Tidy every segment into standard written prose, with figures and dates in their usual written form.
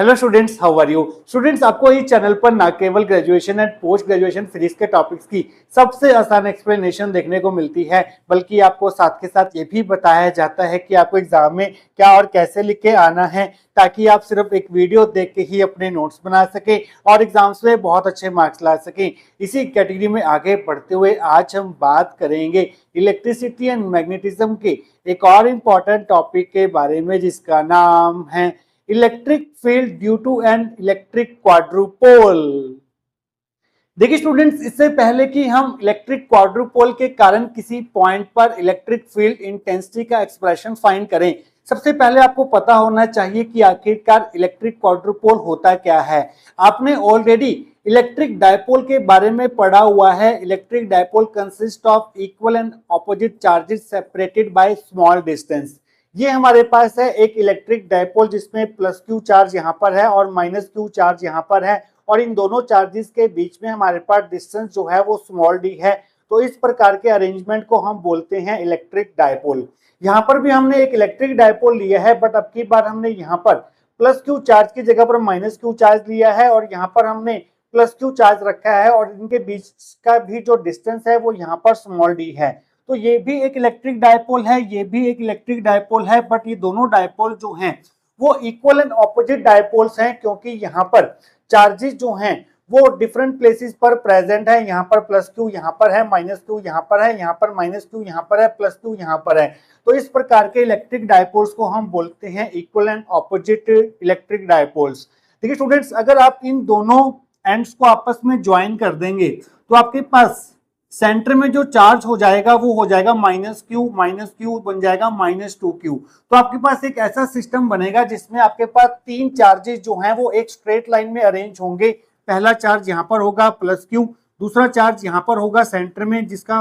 Hello students, how are you students. आपको इस channel पर ना केवल graduation and post graduation physics के टॉपिक्स की सबसे आसान एक्सप्लेनेशन देखने को मिलती है, बल्कि आपको साथ के साथ ये भी बताया जाता है कि आपको एग्जाम में क्या और कैसे लिख के आना है, ताकि आप सिर्फ एक वीडियो देख के ही अपने नोट्स बना सके और एग्जाम्स में बहुत अच्छे मार्क्स ला सके। इसी कैटेगरी में आगे बढ़ते हुए आज हम बात करेंगे इलेक्ट्रिसिटी एंड मैग्नेटिज्म के एक और इम्पॉर्टेंट टॉपिक के बारे में, जिसका नाम है electric field due to an electric quadrupole. देखिए स्टूडेंट्स, इससे पहले कि हम इलेक्ट्रिक क्वाड्रुपोल के कारण किसी पॉइंट पर इलेक्ट्रिक फील्ड इंटेंसिटी का एक्सप्रेशन फाइंड करें, सबसे पहले आपको पता होना चाहिए कि आखिरकार इलेक्ट्रिक क्वाड्रुपोल होता क्या है। आपने ऑलरेडी इलेक्ट्रिक डायपोल के बारे में पढ़ा हुआ है। Electric dipole consist of equal and opposite charges separated by small distance. ये हमारे पास है एक इलेक्ट्रिक डायपोल जिसमें प्लस क्यू चार्ज यहाँ पर है और माइनस क्यू चार्ज यहाँ पर है, और इन दोनों चार्जेस के बीच में हमारे पास डिस्टेंस जो है वो स्मॉल डी है। तो इस प्रकार के अरेंजमेंट को हम बोलते हैं इलेक्ट्रिक डायपोल। यहाँ पर भी हमने एक इलेक्ट्रिक डायपोल लिया है, बट अब की बार हमने यहाँ पर प्लस क्यू चार्ज की जगह पर माइनस क्यू चार्ज लिया है और यहाँ पर हमने प्लस क्यू चार्ज रखा है, और इनके बीच का भी जो डिस्टेंस है वो यहाँ पर स्मॉल डी है। तो ये भी एक इलेक्ट्रिक डायपोल है, ये भी एक इलेक्ट्रिक डायपोल है, बट ये दोनों डायपोल जो हैं वो इक्वल एंड ऑपोजिट डायपोल्स हैं, क्योंकि यहाँ पर चार्जेस जो हैं वो डिफरेंट प्लेसेस पर प्रेजेंट है। यहाँ पर प्लस क्यू यहाँ पर है, माइनस क्यू यहाँ पर है, यहाँ पर माइनस क्यू यहाँ पर है, प्लस क्यू यहाँ पर है। तो इस प्रकार के इलेक्ट्रिक डायपोल्स को हम बोलते हैं equal and opposite electric dipoles. देखिए स्टूडेंट्स, अगर आप इन दोनों एंड्स को आपस में ज्वाइन कर देंगे तो आपके पास सेंटर में जो चार्ज हो जाएगा वो हो जाएगा माइनस क्यू बन जाएगा माइनस टू क्यू। तो आपके पास एक ऐसा सिस्टम बनेगा जिसमें आपके पास तीन चार्जेस जो हैं वो एक स्ट्रेट लाइन में अरेंज होंगे। पहला चार्ज यहाँ पर होगा प्लस क्यू, दूसरा चार्ज यहाँ पर होगा सेंटर में जिसका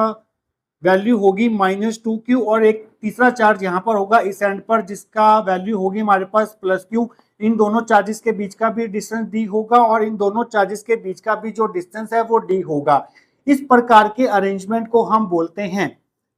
वैल्यू होगी माइनस टू क्यू, और एक तीसरा चार्ज यहाँ पर होगा इस एंड पर जिसका वैल्यू होगी हमारे पास प्लस क्यू। इन दोनों चार्जेस के बीच का भी डिस्टेंस डी होगा और इन दोनों चार्जेस के बीच का भी जो डिस्टेंस है वो डी होगा। इस प्रकार के अरेंजमेंट को हम बोलते हैं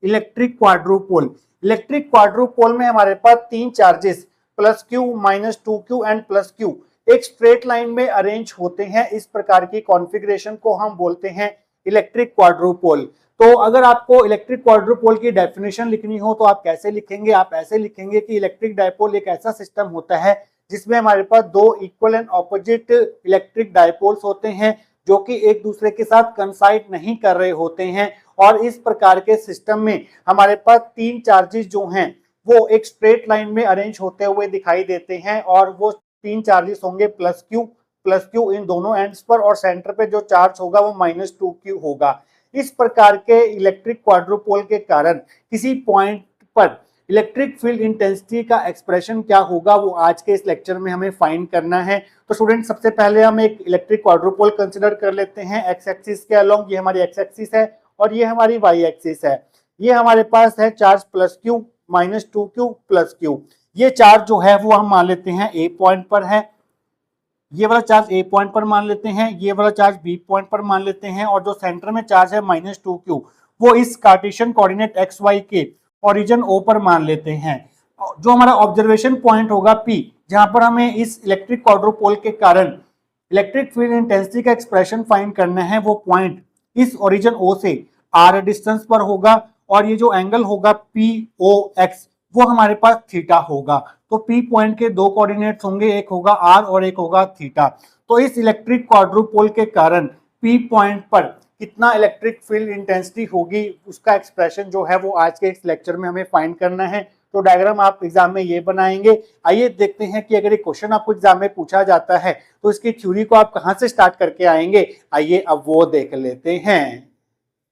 इलेक्ट्रिक क्वाड्रुपोल। इलेक्ट्रिक क्वाड्रुपोल में हमारे पास तीन charges plus Q, minus two Q and plus Q एक स्ट्रेट लाइन में अरेंज होते हैं। इस प्रकार की कॉन्फ़िगरेशन को हम बोलते हैं इलेक्ट्रिक क्वाड्रुपोल। तो अगर आपको इलेक्ट्रिक क्वाड्रुपोल की डेफिनेशन लिखनी हो तो आप कैसे लिखेंगे? आप ऐसे लिखेंगे कि इलेक्ट्रिक डायपोल एक ऐसा सिस्टम होता है जिसमें हमारे पास दो equal and opposite electric dipoles होते हैं जो कि एक दूसरे के साथ कंसाइड नहीं कर रहे होते हैं, और इस प्रकार के सिस्टम में हमारे पास तीन चार्जेस जो हैं वो एक स्ट्रेट लाइन में अरेंज होते हुए दिखाई देते हैं, और वो तीन चार्जेस होंगे प्लस क्यू इन दोनों एंड्स पर, और सेंटर पे जो चार्ज होगा वो माइनस टू क्यू होगा। इस प्रकार के इलेक्ट्रिक क्वाड्रुपोल के कारण किसी पॉइंट पर इलेक्ट्रिक फील्ड इंटेंसिटी का एक्सप्रेशन क्या होगा वो आज के इस लेक्चर में हमें फाइंड करना है। तो स्टूडेंट, सबसे पहले हम एक इलेक्ट्रिक क्वाड्रुपोल कंसीडर कर लेते हैं एक्स एक्सिस के अलोंग। ये हमारी एक्स एक्सिस है और ये हमारी वाई एक्सिस है। ये हमारे पास है charge plus Q, minus two Q, plus Q. ये चार्ज जो है वो हम मान लेते हैं ए पॉइंट पर है, ये वाला चार्ज ए पॉइंट पर मान लेते हैं, ये वाला चार्ज बी पॉइंट पर मान लेते हैं, और जो सेंटर में चार्ज है माइनस टू क्यू वो इस कार्टेशियन कोऑर्डिनेट एक्स वाई के ओरिजिन ओ पर मान लेते हैं। जो हमारा ऑब्जर्वेशन पॉइंट होगा पी, जहां पर हमें इस इलेक्ट्रिक क्वाड्रुपोल के कारण इलेक्ट्रिक फील्ड इंटेंसिटी का एक्सप्रेशन फाइंड करना है, वो पॉइंट इस ओरिजिन ओ से आर डिस्टेंस पर होगा, और ये जो एंगल होगा पी ओ एक्स वो हमारे पास थीटा होगा। तो पी पॉइंट के दो कोऑर्डिनेट्स होंगे, एक होगा आर और एक होगा थीटा। तो इस इलेक्ट्रिक क्वाड्रुपोल के कारण पी पॉइंट पर कितना इलेक्ट्रिक फील्ड इंटेंसिटी होगी उसका एक्सप्रेशन जो है वो आज के इस लेक्चर में हमें फाइंड करना है। तो डायग्राम आप एग्जाम में ये बनाएंगे। आइए देखते हैं कि अगर ये क्वेश्चन आपको एग्जाम में पूछा जाता है तो इसकी थ्योरी को आप कहां से स्टार्ट करके आएंगे, आइए अब वो देख लेते हैं।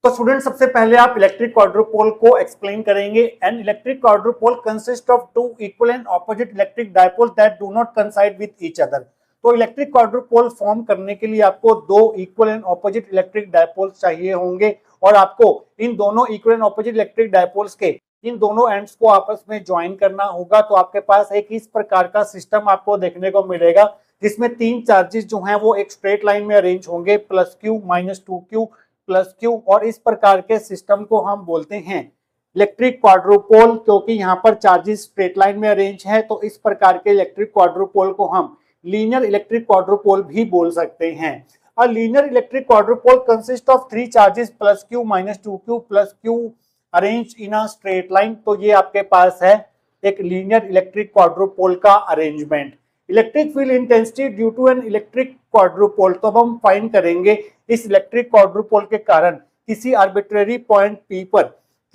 तो स्टूडेंट, सबसे पहले आप इलेक्ट्रिक क्वाड्रुपोल को एक्सप्लेन करेंगे। An electric quadrupole consist of two equal and opposite electric dipoles that do not coincide with each other. तो इलेक्ट्रिक क्वाड्रुपोल फॉर्म करने के लिए आपको दो equal and opposite electric dipoles चाहिए होंगे, और आपको इन दोनों equal and opposite electric dipoles के इन दोनों एंड्स को आपस में ज्वाइन करना होगा। तो आपके पास एक इस प्रकार का सिस्टम आपको देखने को मिलेगा जिसमें तीन चार्जेस जो हैं वो एक स्ट्रेट लाइन में अरेंज होंगे, plus Q, minus two Q, plus Q, और इस प्रकार के सिस्टम को हम बोलते हैं इलेक्ट्रिक क्वाड्रुपोल। क्योंकि यहाँ पर चार्जेस स्ट्रेट लाइन में अरेंज है तो इस प्रकार के इलेक्ट्रिक क्वाड्रुपोल को हम लीनियर इलेक्ट्रिक क्वाड्रुपोल भी बोल सकते हैं। A linear electric quadrupole consist of 3 charges plus q minus 2q plus q arrange in a straight line. तो ये आपके पास है एक लीनियर इलेक्ट्रिक क्वाड्रुपोल का arrangement. Electric field intensity due to an electric quadrupole, तो अब हम फाइंड करेंगे इस इलेक्ट्रिक क्वाड्रुपोल के कारण किसी आर्बिट्रेरी पॉइंट P पर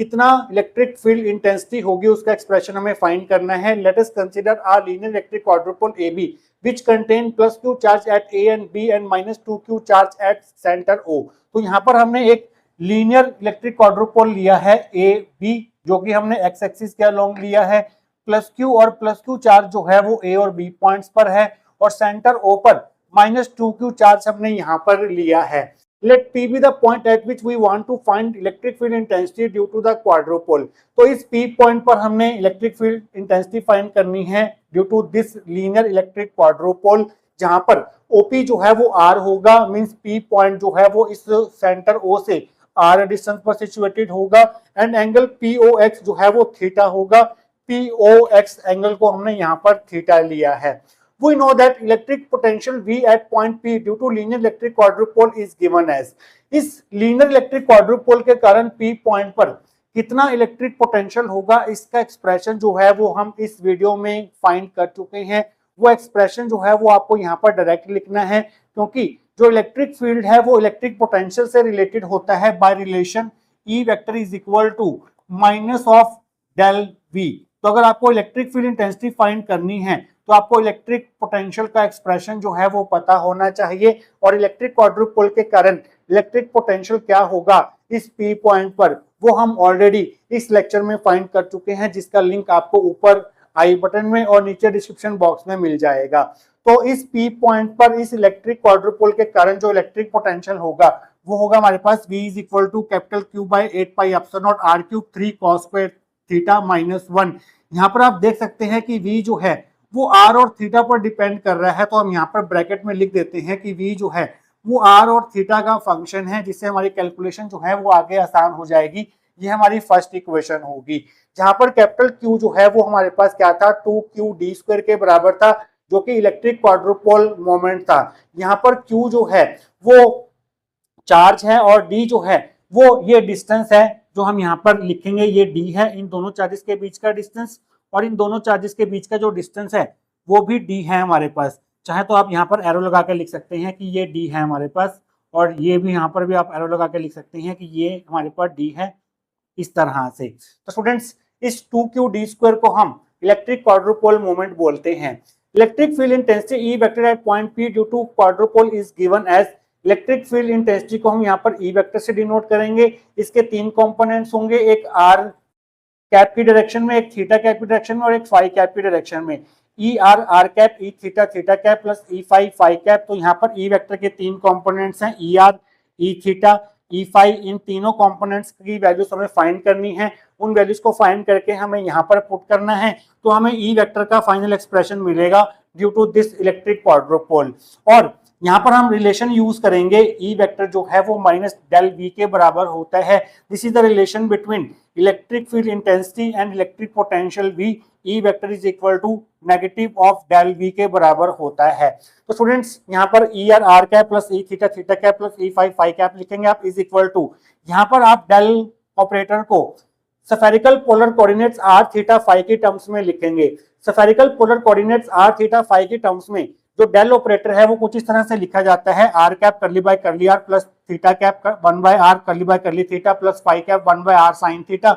कितना इलेक्ट्रिक फील्ड इंटेंसिटी होगी, उसका एक्सप्रेशन हमें फाइंड करना है। Let us consider a linear electric quadrupole AB which contain plus q charge at A and B and minus 2q charge at center O। तो यहाँ पर हमने एक लीनियर इलेक्ट्रिक क्वाड्रुपोल लिया है AB, जो कि हमने x एक्सिस के अलोंग लिया है। प्लस q और प्लस q चार्ज जो है वो A और B पॉइंट्स पर है और सेंटर O पर माइनस 2q चार्ज हमने यहाँ पर लिया है। Let P be the point at which we want to find electric field intensity due to the quadrupole। तो इस P पॉइंट पर हमने इलेक्ट्रिक फील्ड इंटेंसिटी फाइंड करनी है due to this linear electric quadrupole, जहां पर OP जो है वो R होगा, मींस P पॉइंट जो है वो इस सेंटर O से R डिस्टेंस पर सिचुएटेड होगा एंड एंगल POX जो है वो थीटा होगा। POX एंगल को हमने यहाँ पर थीटा लिया है। We know that electric potential V at point P due to linear electric quadrupole is given as। इस linear electric quadrupole के कारण P पॉइंट पर कितना इलेक्ट्रिक पोटेंशियल होगा, इसका एक्सप्रेशन जो है वो हम इस वीडियो में फाइंड कर चुके हैं। वो एक्सप्रेशन जो है वो आपको यहाँ पर डायरेक्ट लिखना है, क्योंकि जो इलेक्ट्रिक फील्ड है वो इलेक्ट्रिक पोटेंशियल से रिलेटेड होता है by relation E vector is equal to minus of del V। तो अगर आपको इलेक्ट्रिक फील्ड इंटेंसिटी फाइंड करनी है तो आपको इलेक्ट्रिक पोटेंशियल का एक्सप्रेशन जो है वो पता होना चाहिए, और इलेक्ट्रिक क्वाड्रुपोल के कारण इलेक्ट्रिक पोटेंशियल क्या होगा इस P पॉइंट पर वो हम ऑलरेडी इस लेक्चर में फाइंड कर चुके हैं, जिसका लिंक आपको ऊपर आई बटन में और नीचे डिस्क्रिप्शन बॉक्स में मिल जाएगा। तो इस P पॉइंट पर इस इलेक्ट्रिक क्वाड्रुपोल के कारण जो इलेक्ट्रिक पोटेंशियल होगा वो होगा हमारे पास V is equal to capital Q by 8 pi epsilon naught R cube 3 cos square theta minus 1। यहाँ पर आप देख सकते हैं कि V जो है वो R और थीटा पर डिपेंड कर रहा है, तो हम यहाँ पर ब्रैकेट में लिख देते हैं कि V जो है वो R और थीटा का फंक्शन है, जिससे हमारी कैलकुलेशन जो है वो आगे आसान हो जाएगी। ये हमारी फर्स्ट इक्वेशन होगी, जहां पर कैपिटल Q जो है वो हमारे पास क्या था 2q d स्क्वायर के बराबर था, जो कि इलेक्ट्रिक क्वाड्रुपोल मोमेंट था। यहाँ पर Q जो है वो चार्ज है और D जो है वो ये डिस्टेंस है जो हम यहाँ पर लिखेंगे, ये D है इन दोनों चार्जेस के बीच का डिस्टेंस, और इन दोनों चार्जेस के बीच का जो डिस्टेंस है वो भी D है हमारे पास। चाहे तो आप यहाँ पर एरो लगा के लिख सकते हैं कि ये D है हमारे पास, और ये भी यहाँ पर भी आप एरो लगा के लिख सकते हैं कि ये हमारे पास D है, इस तरह से। तो स्टूडेंट्स इस 2q d स्क्वायर को हम इलेक्ट्रिक क्वाड्रुपोल मोमेंट बोलते हैं। Electric field intensity E vector at point P due to quadrupole is given as. Electric field intensity को हम यहाँ पर E वेक्टर से डिनोट करेंगे। इसके 3 कंपोनेंट्स होंगे, एक r कैप की डायरेक्शन में, एक थीटा कैप की डायरेक्शन में और एक फाई कैप की डायरेक्शन में। E R R cap, E theta theta cap plus E phi phi cap. तो यहाँ पर ई वेक्टर के 3 कंपोनेंट्स हैं, E are, E theta, E phi. इन तीनों कंपोनेंट्स की वैल्यूज हमें फाइंड करनी है। उन वैल्यूज को फाइंड करके हमें यहाँ पर पुट करना है, तो हमें ई वेक्टर का फाइनल एक्सप्रेशन मिलेगा due to this electric quadrupole. और यहाँ पर हम रिलेशन यूज करेंगे, ई वेक्टर जो है वो माइनस डेल वी के बराबर होता है। This is the relation between electric field intensity and electric potential V. E vector is equal to negative of del V के बराबर होता है। तो स्टूडेंट्स यहाँ पर E R R cap plus E theta theta cap plus E phi phi cap लिखेंगे आप, is equal to, यहाँ पर आप डेल ऑपरेटर को spherical polar coordinates R theta phi की टर्म्स में लिखेंगे। Spherical polar coordinates R theta phi की टर्म्स में जो डेल ऑपरेटर है वो कुछ इस तरह से लिखा जाता है, R cap curly by curly R plus theta cap 1 by are curly by curly theta plus phi cap 1 by are sine theta,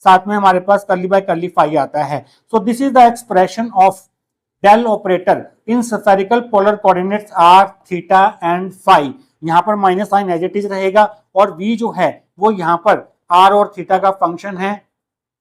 साथ में हमारे पास करली बाय करली फाई आता है। So this is the expression of del operator in spherical polar coordinates R theta and phi. यहाँ पर minus sign as it is रहेगा, और वी जो है वो यहाँ पर आर और थीटा का फंक्शन है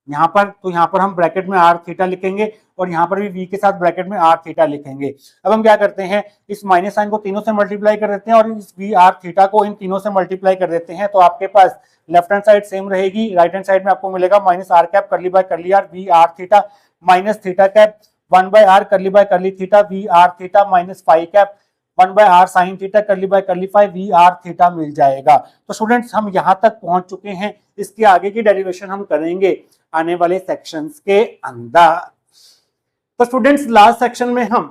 यहाँ पर। तो यहाँ पर हम ब्रैकेट में आर थीटा लिखेंगे और यहाँ पर भी वी के साथ ब्रैकेट में आर थीटा लिखेंगे। अब हम क्या करते हैं, इस माइनस साइन को तीनों से मल्टीप्लाई कर देते हैं और इस वी आर थीटा को इन तीनों से मल्टीप्लाई कर देते हैं। तो आपके पास लेफ्ट हैंड साइड सेम रहेगी, राइट हैंड साइड में आपको मिलेगा minus r cap curly by curly are we are theta minus theta cap 1 by are curly by curly theta v are theta minus phi cap 1 by are sine theta curly by curly phi we are theta मिल जाएगा। तो students हम यहाँ तक पहुंच चुके हैं, इसके आगे की डेरिवेशन हम करेंगे आने वाले सेक्शंस के अंदर। तो स्टूडेंट्स लास्ट सेक्शन में हम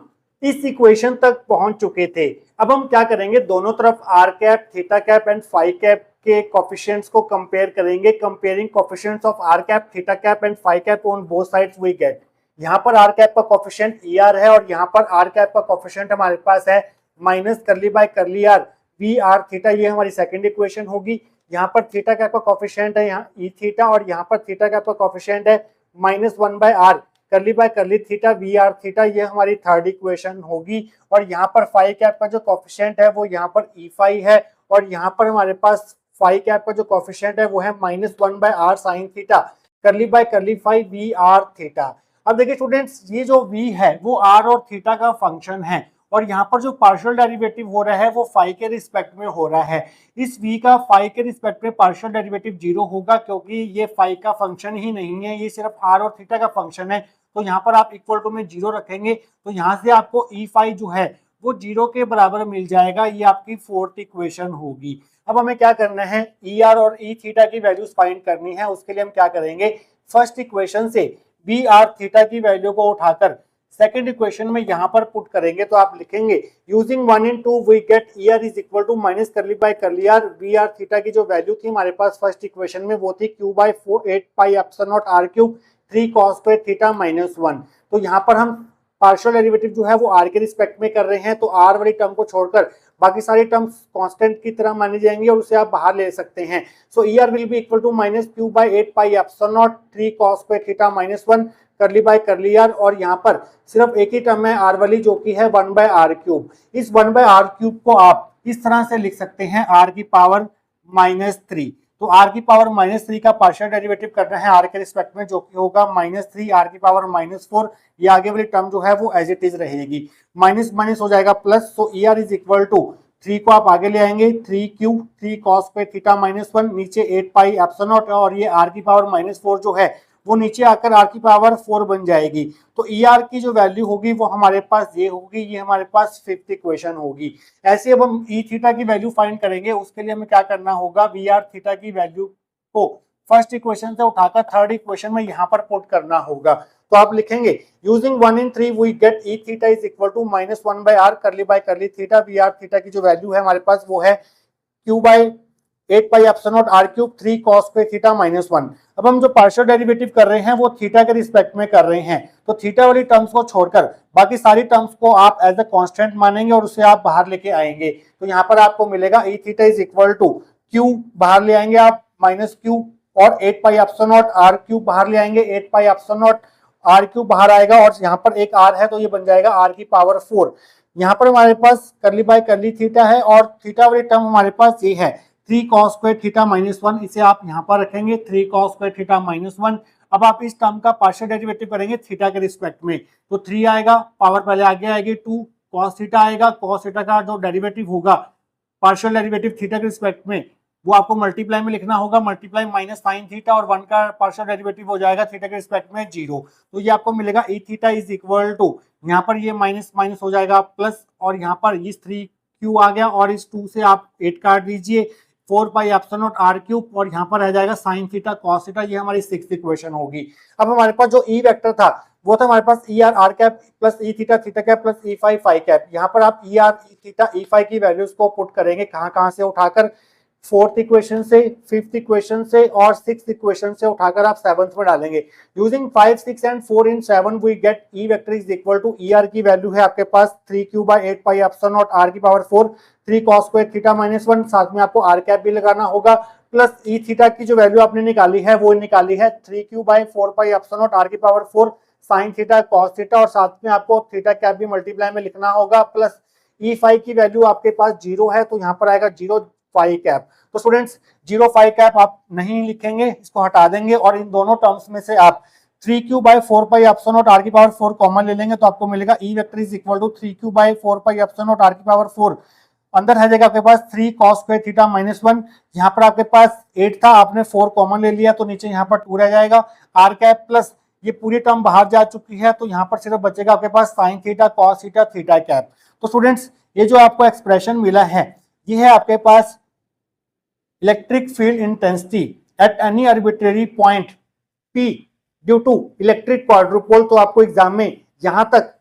इस इक्वेशन तक पहुंच चुके थे। अब हम क्या करेंगे, दोनों तरफ R cap, theta cap and phi cap के कोफिशिएंट्स को कंपेयर करेंगे। Comparing coefficients of R cap, theta cap and phi cap on both sides we get, यहाँ पर आर कैप का कोफिशिएंट ई आर है और यहाँ पर आर कैप का कोफिशिएंट हमारे पास है minus curly by curly are we are theta, ये हमारी सेकंड इक्वेशन होगी। यहाँ पर थीटा कैप का कोफिशिएंट है यहाँ ई थीटा और यहाँ पर थीटा कैप का कोफिशिएंट है -1/r करली by curly theta v are theta, ये हमारी थर्ड इक्वेशन होगी। और यहाँ पर फाई कैप का जो कोफिशिएंट है वो यहाँ पर ई फाई है और यहाँ पर हमारे पास फाई कैप का जो कोफिशिएंट है वो है -1/r sine theta curly by curly phi we are theta. अब देखिए स्टूडेंट्स, ये जो v है वो r और थीटा का फंक्शन है और यहाँ पर जो पार्शियल डेरिवेटिव हो रहा है वो फाई के रिस्पेक्ट में हो रहा है। इस v का फाई के रिस्पेक्ट में पार्शियल डेरिवेटिव 0 होगा क्योंकि ये फाई का फंक्शन ही नहीं है, ये सिर्फ r और थीटा का फंक्शन है। तो यहाँ पर आप इक्वल टू में 0 रखेंगे तो यहाँ से आपको ई फाई जो है वो 0 के बराबर मिल जाएगा, ये आपकी फोर्थ इक्वेशन होगी। अब हमें क्या करना है, ई आर और ई थीटा की वैल्यूज फाइंड करनी है। उसके लिए हम क्या करेंगे, फर्स्ट इक्वेशन से बी आर थीटा की वैल्यू को उठाकर सेकंड इक्वेशन में यहाँ पर पुट करेंगे तो आप लिखेंगे using 1 and 2 we get E R is equal to minus curly by curly are we are theta की जो वैल्यू थी हमारे पास फर्स्ट इक्वेशन में वो थी q by 8 pi epsilon naught r cube 3 cos square theta -1। तो यहाँ पर हम पार्शियल डेरिवेटिव जो है वो r के रिस्पेक्ट में कर रहे हैं तो r वाली टर्म को छोड़कर बाकी सारी टर्म्स कांस्टेंट की तरह मानी जाएंगी और उसे आप बाहर ले सकते हैं। So E r will be equal to -q by 8 pi epsilon not 3 cos square theta -1 curly by curly are और यहाँ पर सिर्फ एक ही टर्म है आर वाली जो कि है 1/r क्यूब। इस 1/r क्यूब को आप इस तरह से लिख सकते हैं r की पावर -3। तो r की पावर -3 का पार्शियल डेरिवेटिव करना है r के रिस्पेक्ट में जो कि होगा -3 r की पावर -4। ये आगे वाली टर्म जो है वो एज इट इज रहेगी, माइनस माइनस हो जाएगा plus. So E R is equal to 3 को आप आगे ले आएंगे 3 cos पे थीटा -1 नीचे 8 पाई एप्सिलॉन नॉट और ये r की पावर -4 जो है वो नीचे आकर r की पावर 4 बन जाएगी। तो ई आर की जो वैल्यू होगी वो हमारे पास ये होगी, ये हमारे पास फिफ्थ इक्वेशन होगी। ऐसे अब हम ई थीटा की वैल्यू फाइंड करेंगे। उसके लिए हमें क्या करना होगा, वी आर थीटा की वैल्यू को फर्स्ट इक्वेशन से उठाकर थर्ड इक्वेशन में यहाँ पर पुट करना होगा। तो आप लिखेंगे using 1 and 3 we get E theta is equal to -1/r करली by curly theta v are theta की जो वैल्यू है हमारे पास वो है q by 8 pi epsilon naught r cube 3 cos square theta -1। अब हम जो पार्शियल डेरिवेटिव कर रहे हैं वो थीटा के रिस्पेक्ट में कर रहे हैं तो थीटा वाली टर्म्स को छोड़कर बाकी सारी टर्म्स को आप एज अ कांस्टेंट मानेंगे और उसे आप बाहर लेके आएंगे। तो यहाँ पर आपको मिलेगा E theta is equal to q बाहर ले आएंगे आप -q और 8 pi epsilon naught r cube बाहर ले आएंगे 8 pi epsilon naught r cube बाहर आएगा और यहाँ पर एक r है तो ये बन जाएगा r की पावर 4। यहाँ पर हमारे पास करली बाय करली थीटा है और थीटा वाली टर्म हमारे पास ये है 3 cos स्क्वायर थीटा -1, इसे आप यहाँ पर रखेंगे 3 cos स्क्वायर थीटा -1। अब आप इस टर्म का पार्शियल डेरिवेटिव करेंगे थीटा के रिस्पेक्ट में तो 3 आएगा, पावर पहले आगे आएगी 2 cos थीटा आएगा, cos थीटा का जो डेरिवेटिव होगा पार्शियल डेरिवेटिव थीटा के रिस्पेक्ट में वो आपको मल्टीप्लाई में लिखना होगा, मल्टीप्लाई माइनस साइन थीटा और 1 का पार्शियल डेरिवेटिव हो जाएगा थीटा के रिस्पेक्ट में 0। तो ये आपको मिलेगा E theta is equal to यहाँ पर ये माइनस माइनस हो जाएगा प्लस और यहाँ पर इस 3q आ गया और इस 2 से आप 8 काट दीजिए 4 pi epsilon naught r cube और यहाँ पर रह जाएगा साइन थीटा cos थीटा, ये हमारी सिक्स्थ इक्वेशन होगी। अब हमारे पास जो ई वेक्टर था वो था हमारे पास E r cap plus E theta theta cap plus E phi cap. यहाँ पर आप E are E theta E phi की वैल्यूज को पुट करेंगे कहाँ से उठाकर, फोर्थ इक्वेशन से, फिफ्थ इक्वेशन से और सिक्स्थ इक्वेशन से उठाकर आप सेवंथ में डालेंगे। Using 5, 6 and 4 in 7 we get E vector is equal to E R की वैल्यू है आपके पास 3q by 8 pi epsilon naught r की पावर 4 3 cos स्क्वायर थीटा -1, साथ में आपको r कैप भी लगाना होगा प्लस ई थीटा की जो वैल्यू आपने निकाली है वो निकाली है 3q by 4 pi epsilon naught r की power 4 sine theta cos theta और साथ में आपको थीटा कैप भी मल्टीप्लाई में लिखना होगा प्लस ई फाई की वैल्यू आपके पास 0 है तो यहाँ पर आएगा 0 फाई कैप। तो स्टूडेंट्स 0 फाई कैप आप नहीं लिखेंगे, इसको हटा देंगे और इन दोनों टर्म्स में से आप 3q by 4 pi epsilon naught r की पावर 4 कॉमन ले लेंगे तो आपको मिलेगा E vector is equal to 3q by 4 pi epsilon naught r की पावर 4। अंदर रह जाएगा आपके पास 3 cos स्क्वायर थीटा -1, यहाँ पर आपके पास 8 था आपने 4 कॉमन ले लिया तो नीचे यहाँ पर 2 रह जाएगा r कैप प्लस ये पूरी टर्म बाहर जा चुकी है तो यहाँ पर सिर्फ बचेगा आपके पास sine theta cos theta theta cap. तो स्टूडेंट्स ये जो आपको एक्सप्रेशन मिला है ये है आपके पास electric field intensity at any arbitrary point P due to electric quadrupole. तो आपको एग्जाम में यहां तक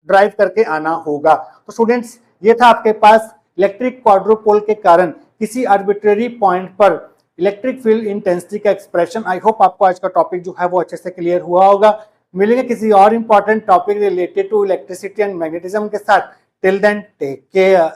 ड्राइव करके आना होगा। तो स्टूडेंट्स ये था आपके पास इलेक्ट्रिक क्वाड्रुपोल के कारण किसी आर्बिट्रेरी पॉइंट पर इलेक्ट्रिक फील्ड इंटेंसिटी का एक्सप्रेशन। आई होप आपको आज का टॉपिक जो है वो अच्छे से क्लियर हुआ होगा। मिलेंगे किसी और important topic related to electricity and magnetism के साथ। Till then take care.